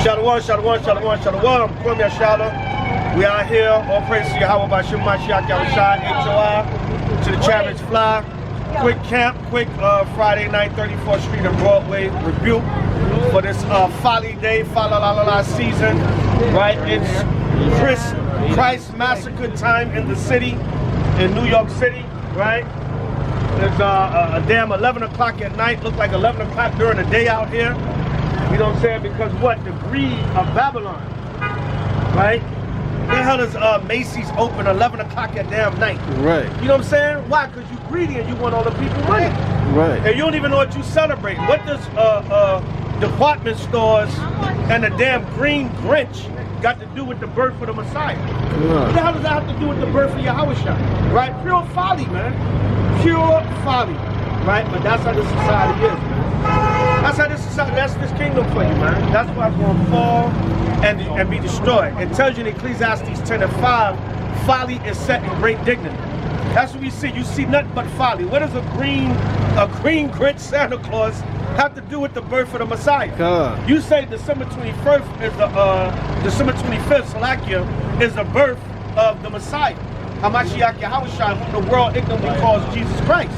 Shalom, shalom, shalom, shalom. Kwame Shalom. We are here. All praise to Yahweh by Shem Mashiach Yahushua, H.O.I. to the Chariots Fly. Quick camp, quick Friday night, 34th Street and Broadway rebuke for this Folly Day, Fa-la-la-la-la season. Right? It's Christ massacre time in the city, in New York City. Right? There's a damn 11 o'clock at night. Look like 11 o'clock during the day out here. You know what I'm saying? Because what? The greed of Babylon. Right? The hell is Macy's open 11 o'clock at damn night? Right. You know what I'm saying? Why? Because you're greedy and you want all the people money. Right. And you don't even know what you celebrate. What does department stores and the damn green Grinch got to do with the birth of the Messiah? What the hell does that have to do with the birth of Yahushua? Right? Pure folly, man. Pure folly. Right? But that's how this society is. That's how this society, that's this kingdom for you, man. That's why it's going to fall and be destroyed. It tells you in Ecclesiastes 10 and 5, folly is set in great dignity. That's what we see. You see nothing but folly. What does a green Grinch Santa Claus have to do with the birth of the Messiah? You say December 21st is December 25th, Salakia, is the birth of the Messiah. Hamashiach Yahushua, whom the world ignorantly calls Jesus Christ.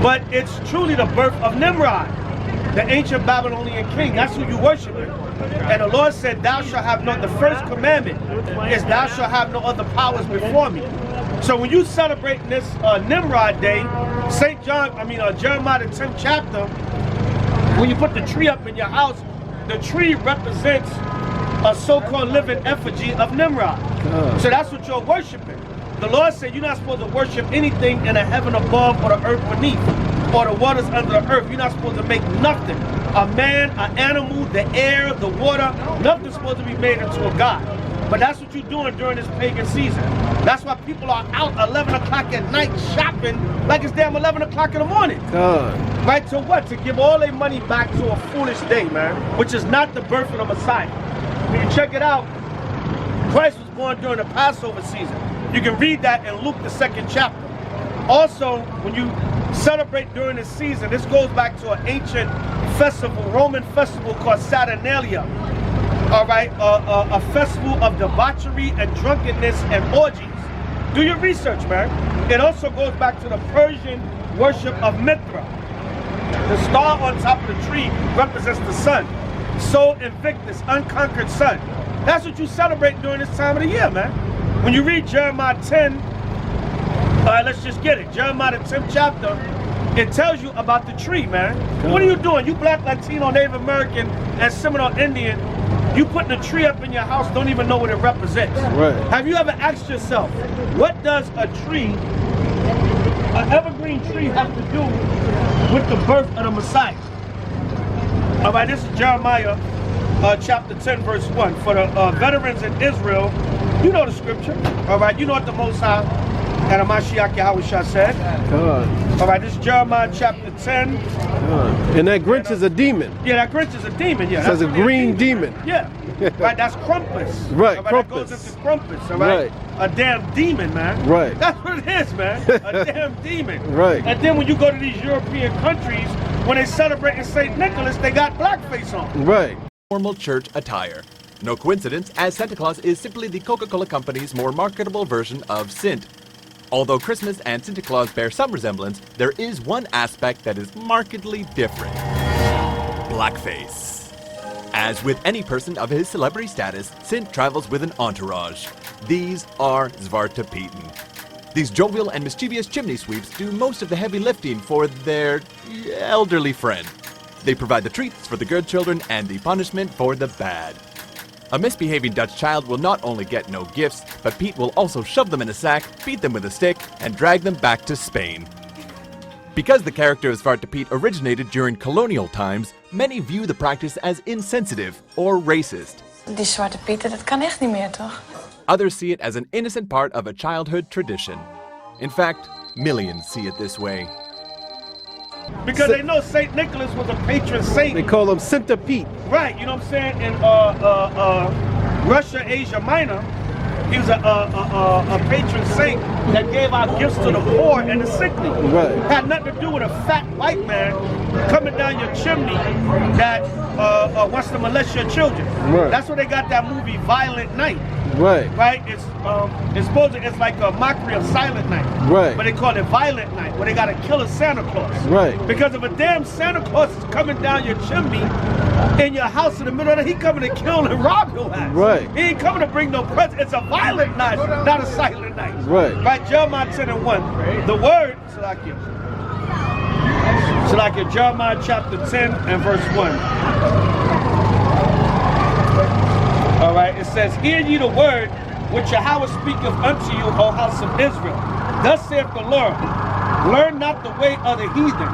But it's truly the birth of Nimrod, the ancient Babylonian king. That's who you worship. And the Lord said, thou shalt have no, the first commandment is thou shalt have no other powers before me. So when you celebrate this Nimrod day, Jeremiah the 10th chapter, when you put the tree up in your house, the tree represents a so-called living effigy of Nimrod. So that's what you're worshiping. The Lord said you're not supposed to worship anything in the heaven above or the earth beneath, or the waters under the earth. You're not supposed to make nothing. A man, an animal, the air, the water, nothing's supposed to be made into a god. But that's what you're doing during this pagan season. That's why people are out 11 o'clock at night shopping like it's damn 11 o'clock in the morning. Right? To what? To give all their money back to a foolish day, man, which is not the birth of the Messiah. When you check it out, Christ was born during the Passover season. You can read that in Luke, the 2nd chapter. Also, when you celebrate during this season, this goes back to an ancient festival, Roman festival called Saturnalia. All right, a festival of debauchery and drunkenness and orgies. Do your research, man. It also goes back to the Persian worship of Mithra. The star on top of the tree represents the sun. Sol Invictus, unconquered sun. That's what you celebrate during this time of the year, man. When you read Jeremiah 10, let's just get it. Jeremiah the 10th chapter, it tells you about the tree, man. What are you doing? You black, Latino, Native American, and Seminole Indian, you putting a tree up in your house, don't even know what it represents. Right. Have you ever asked yourself, what does a tree, an evergreen tree, have to do with the birth of the Messiah? All right, this is Jeremiah chapter 10, verse 1. For the veterans in Israel, you know the scripture. All right, you know what the Most High and Hamashiach Yahushua said. All right, this is Jeremiah chapter 10. And that Grinch is a demon. Yeah, that Grinch is a demon. Yeah, that's a green demon. Yeah, right. That's Krampus. Right, Krampus. That goes into Krampus. All right? A damn demon, man. Right. That's what it is, man. A damn demon. Right. And then when you go to these European countries, when they celebrate St. Nicholas, they got blackface on. Right. Formal church attire. No coincidence, as Santa Claus is simply the Coca-Cola Company's more marketable version of Sint. Although Christmas and Santa Claus bear some resemblance, there is one aspect that is markedly different. Blackface. As with any person of his celebrity status, Sint travels with an entourage. These are Zwartepeten. These jovial and mischievous chimney sweeps do most of the heavy lifting for their elderly friend. They provide the treats for the good children and the punishment for the bad. A misbehaving Dutch child will not only get no gifts, but Pete will also shove them in a sack, beat them with a stick, and drag them back to Spain. Because the character of Zwartepeten originated during colonial times, many view the practice as insensitive or racist. Die Zwarte Pieten, dat kan echt niet meer, toch? Others see it as an innocent part of a childhood tradition. In fact, millions see it this way. Because they know St. Nicholas was a patron saint. They call him Santa Pete. Right, you know what I'm saying? In Russia, Asia Minor, he was a patron saint that gave out gifts to the poor and the sickly. Right. Had nothing to do with a fat white man coming down your chimney that wants to molest your children. Right. That's where they got that movie Violent Night. Right. Right? It's like a mockery of Silent Night. Right. But they call it Violent Night, where they gotta kill a Santa Claus. Right. Because if a damn Santa Claus is coming down your chimney in your house in the middle of the night, he coming to kill and rob your house. Right. He ain't coming to bring no present. It's a violent night, not a silent night. Right. Right? Jeremiah 10:1. The word, Salakia, Jeremiah chapter 10 and verse 1. All right, it says, hear ye the word which Yahweh speaketh unto you, O house of Israel. Thus saith the Lord, learn not the way of the heathen,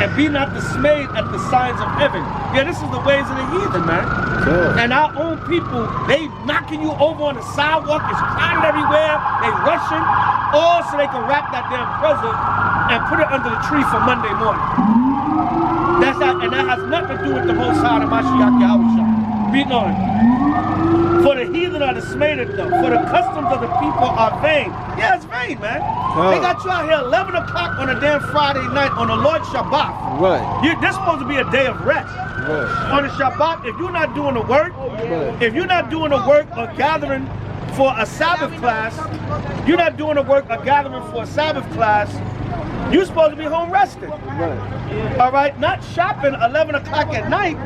and be not dismayed at the signs of heaven. Yeah, this is the ways of the heathen, man. Yeah. And our own people, they knocking you over on the sidewalk, it's crowded everywhere, they rushing, all so they can wrap that damn present and put it under the tree for Monday morning. And that has nothing to do with the Most High and Mashiach Yahushua. Read on. For the heathen are dismayed at them, for the customs of the people are vain. Yeah, it's vain, man. They got you out here 11 o'clock on a damn Friday night on the Lord Shabbat. Right. This supposed to be a day of rest. Right. On the Shabbat, if you're not doing the work, if you're not doing the work or gathering for a Sabbath class, you're not doing the work or gathering for a Sabbath class, you're supposed to be home resting. Right. All right, not shopping 11 o'clock at night,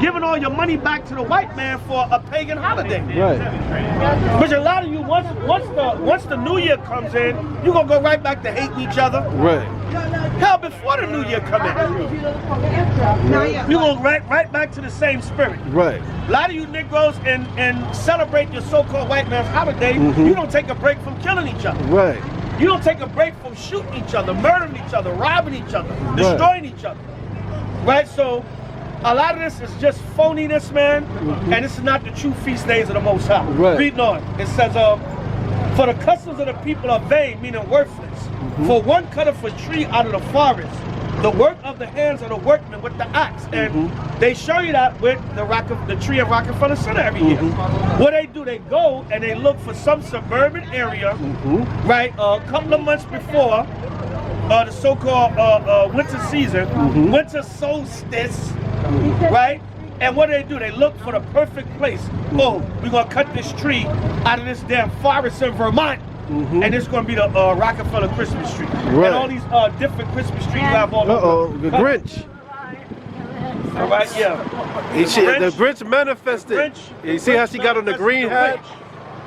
giving all your money back to the white man for a pagan holiday. Right. Which a lot of you, once the New Year comes in, you're gonna go right back to hating each other. Right. Hell, before the New Year come in, you're gonna right back to the same spirit. Right. A lot of you Negroes and celebrate your so-called white man's holiday, you don't take a break from killing each other. Right. You don't take a break from shooting each other, murdering each other, robbing each other, destroying each other. Right? So a lot of this is just phoniness, man, and this is not the true feast days of the Most High. Right. Reading on, it says, for the customs of the people are vain, meaning worthless. For one cutteth a tree out of the forest, the work of the hands of the workmen with the axe. And they show you that with the tree of Rockefeller Center every year. What they do, they go and they look for some suburban area, right, a couple of months before the so-called winter season, winter solstice, right? And what do? They look for the perfect place. Oh, we're gonna cut this tree out of this damn forest in Vermont, and it's gonna be the Rockefeller Christmas tree. Right. And all these different Christmas trees you have all over. The Grinch. All right, yeah. The Grinch manifested. You see how she got on the green hat?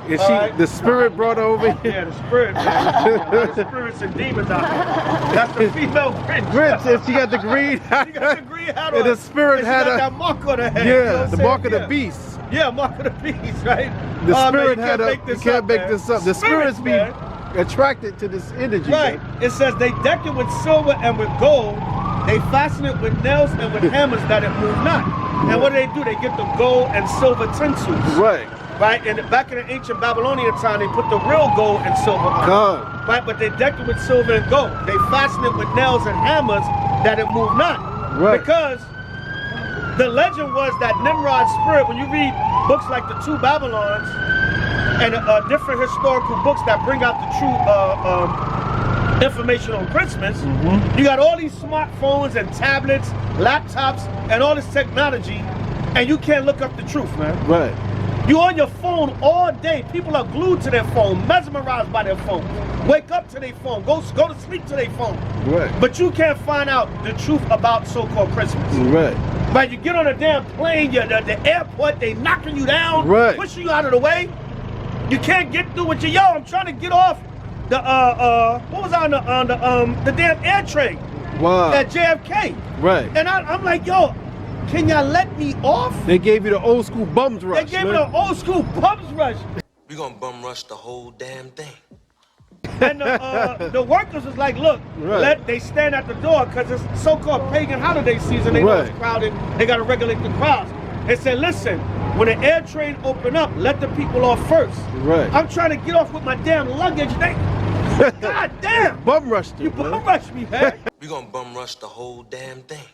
And the spirit brought her over here. Yeah, the spirit, man. The spirits and demons out there. That's the female Grinch. Grinch, and she got the green hat. She got the green hat on. And the spirit had that mark on her head. Yeah, you know the mark of the beast. Yeah, mark of the beast, right? The spirit man, had a, you can't make this up. The spirits be attracted to this energy. Right. Man. It says they deck it with silver and with gold. They fasten it with nails and with hammers that it move not. And what do? They get the gold and silver tinsels. Right. Right, and back in the ancient Babylonian time, they put the real gold and silver on. Right, but they decked it with silver and gold. They fasten it with nails and hammers that it move not. Right. Because the legend was that Nimrod's spirit, when you read books like the Two Babylons and different historical books that bring out the true information on Christmas, you got all these smartphones and tablets, laptops, and all this technology, and you can't look up the truth, man. Right. You on your phone all day. People are glued to their phone, mesmerized by their phone. Wake up to their phone, go to sleep to their phone. Right. But you can't find out the truth about so-called Christmas. Right. Right, you get on a damn plane, the airport, they knocking you down, pushing you out of the way. You can't get through with your, I'm trying to get off the, what was on the damn air train? Wow. At JFK. Right. And I'm like, can y'all let me off? They gave you the old school bums rush. They gave me the old school bums rush. We gonna bum rush the whole damn thing. And the workers was like, look, they stand at the door because it's so-called pagan holiday season. They know it's crowded. They got to regulate the crowds. They said, listen, when the air train open up, let the people off first. Right. I'm trying to get off with my damn luggage. God damn. Bum rushed you. You bum rushed me, man. We gonna bum rush the whole damn thing.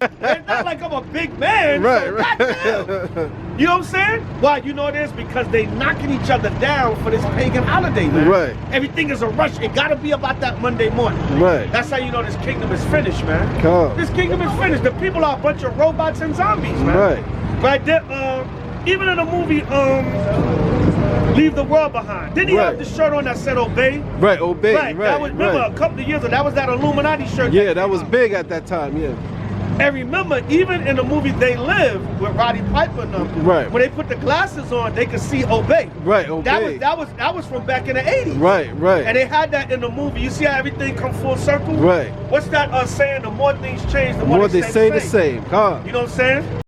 It's not like I'm a big man. Right, So right. goddamn. You know what I'm saying? Why? You know this? Because they knocking each other down for this pagan holiday, man. Right. Everything is a rush. It gotta be about that Monday morning. Right. That's how you know this kingdom is finished, man. Come. This kingdom is finished. The people are a bunch of robots and zombies, man. Right. Right there, even in the movie, Leave the World Behind. Didn't he have the shirt on that said obey? Right, obey. Right. That was, remember, a couple of years ago, that was that Illuminati shirt. Yeah, that was big at that time, yeah. And remember, even in the movie They Live with Roddy Piper and them, right, when they put the glasses on, they could see obey. Right, obey. That was from back in the 80s. Right, right. And they had that in the movie. You see how everything come full circle? Right. What's that saying? The more things change, the more they say the same. Huh. You know what I'm saying?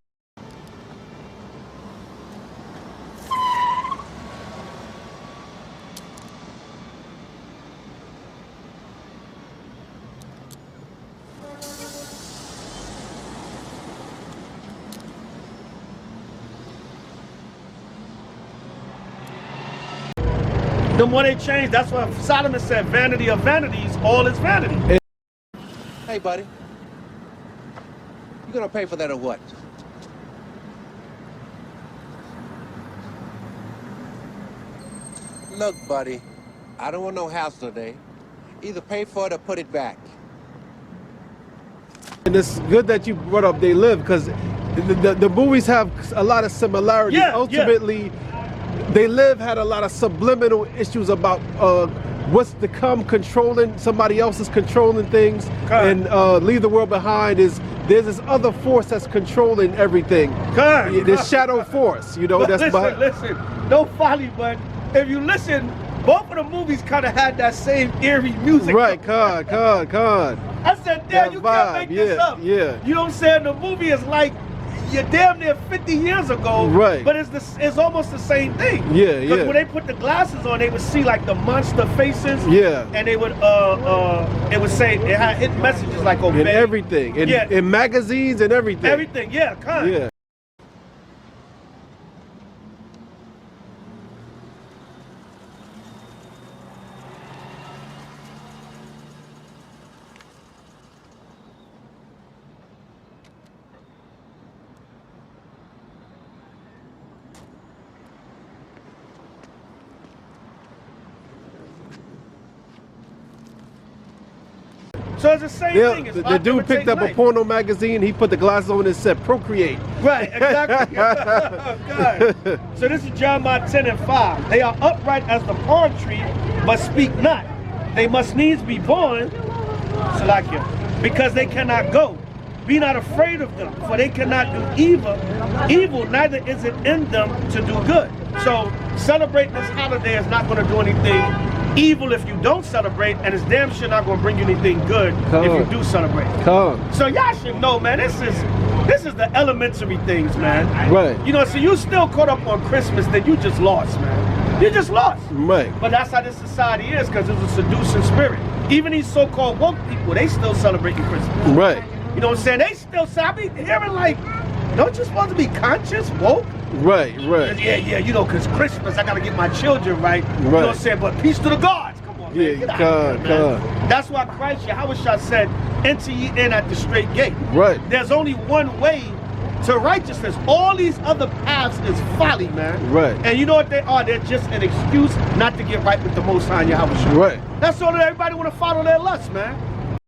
The more they change, that's what Solomon said, vanity of vanities, all is vanity. Hey, buddy. You gonna pay for that or what? Look, buddy, I don't want no house today. Either pay for it or put it back. And it's good that you brought up They Live, because the movies have a lot of similarities. Yeah, ultimately, They Live had a lot of subliminal issues about what's to come, controlling somebody else is controlling things. And Leave the World Behind there's this other force that's controlling everything. This shadow force, you know. But that's listen, no folly, but if you listen, both of the movies kind of had that same eerie music. Right, con. I said, damn, you can't make this up. Yeah. You know what I'm saying? The movie is like, you're damn near 50 years ago, right? But it's almost the same thing. Yeah, Because when they put the glasses on, they would see like the monster faces. Yeah. And they would it would say it had hidden messages like obey. And everything. In magazines and everything. Everything, yeah, kind. Yeah. So it's the same thing. It's the dude picked up life. a porno magazine, he put the glasses on and said, procreate. Right, exactly. God. So this is Jeremiah 10:5. They are upright as the palm tree, but speak not. They must needs be born, Salakia, because they cannot go. Be not afraid of them, for they cannot do evil, neither is it in them to do good. So celebrating this holiday is not going to do anything evil if you don't celebrate, and it's damn sure not going to bring you anything good if you do celebrate. So y'all should know, man, this is the elementary things, man. Right. You know, so you still caught up on Christmas, then you just lost, man. You just lost. Right. But that's how this society is, because it's a seducing spirit. Even these so-called woke people, they still celebrating Christmas. Right. You know what I'm saying? They still say, I be hearing like, don't you supposed to be conscious, woke? Right. Yeah, you know, because Christmas, I got to get my children right. You know what I'm saying? But peace to the gods. Come on, man. Get out of here, man. That's why Christ, Yahweh said, enter ye in at the straight gate. Right. There's only one way to righteousness. All these other paths is folly, man. Right. And you know what they are? They're just an excuse not to get right with the Most High Yahweh. Right. That's all that everybody want to follow their lusts, man.